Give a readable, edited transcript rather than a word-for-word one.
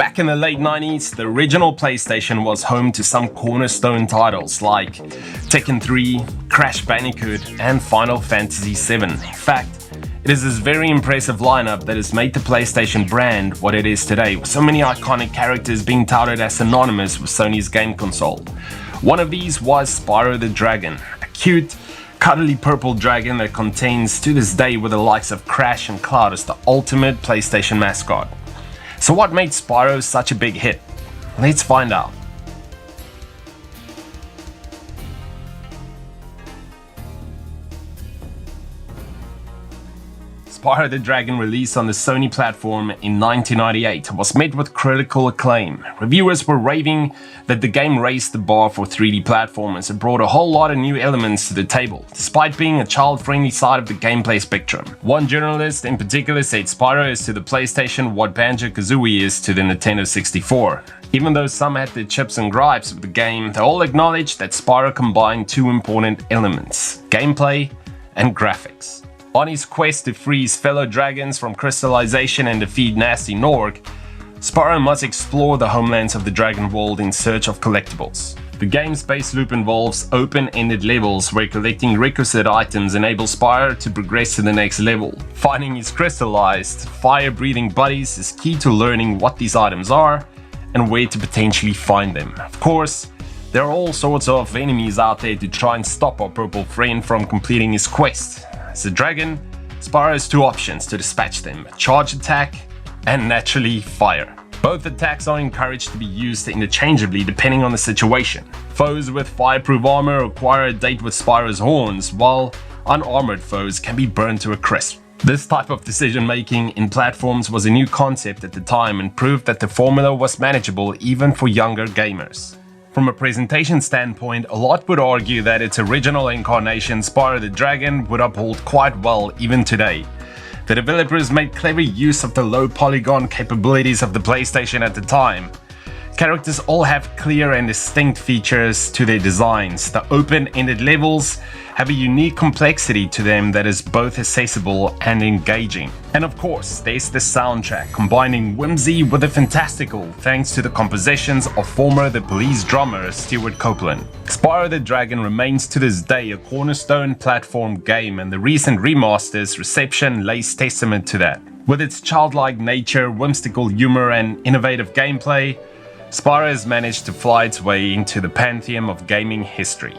Back in the late 90s, the original PlayStation was home to some cornerstone titles like Tekken 3, Crash Bandicoot, and Final Fantasy VII. In fact, it is this very impressive lineup that has made the PlayStation brand what it is today, with so many iconic characters being touted as synonymous with Sony's game console. One of these was Spyro the Dragon, a cute, cuddly purple dragon that contains to this day with the likes of Crash and Cloud as the ultimate PlayStation mascot. So what made Spyro such a big hit? Let's find out. Spyro the Dragon, released on the Sony platform in 1998, was met with critical acclaim. Reviewers were raving that the game raised the bar for 3D platformers and brought a whole lot of new elements to the table, despite being a child-friendly side of the gameplay spectrum. One journalist in particular said Spyro is to the PlayStation what Banjo-Kazooie is to the Nintendo 64. Even though some had their chips and gripes with the game, they all acknowledged that Spyro combined two important elements: gameplay and graphics. On his quest to free his fellow dragons from crystallization and defeat Nasty Norg, Spyro must explore the homelands of the Dragon World in search of collectibles. The game's base loop involves open-ended levels where collecting requisite items enables Spyro to progress to the next level. Finding his crystallized, fire-breathing buddies is key to learning what these items are and where to potentially find them. Of course, there are all sorts of enemies out there to try and stop our purple friend from completing his quest. As a dragon, Spyro has two options to dispatch them: charge attack and naturally fire. Both attacks are encouraged to be used interchangeably depending on the situation. Foes with fireproof armor require a date with Spyro's horns, while unarmored foes can be burned to a crisp. This type of decision making in platforms was a new concept at the time and proved that the formula was manageable even for younger gamers. From a presentation standpoint, a lot would argue that its original incarnation, Spyro the Dragon, would uphold quite well even today. The developers made clever use of the low polygon capabilities of the PlayStation at the time. Characters all have clear and distinct features to their designs. The open-ended levels have a unique complexity to them that is both accessible and engaging. And of course, there's the soundtrack, combining whimsy with the fantastical, thanks to the compositions of former The Police drummer Stewart Copeland. Spyro the Dragon remains to this day a cornerstone platform game, and the recent remaster's reception lays testament to that. With its childlike nature, whimsical humor, and innovative gameplay, Spyro has managed to fly its way into the pantheon of gaming history.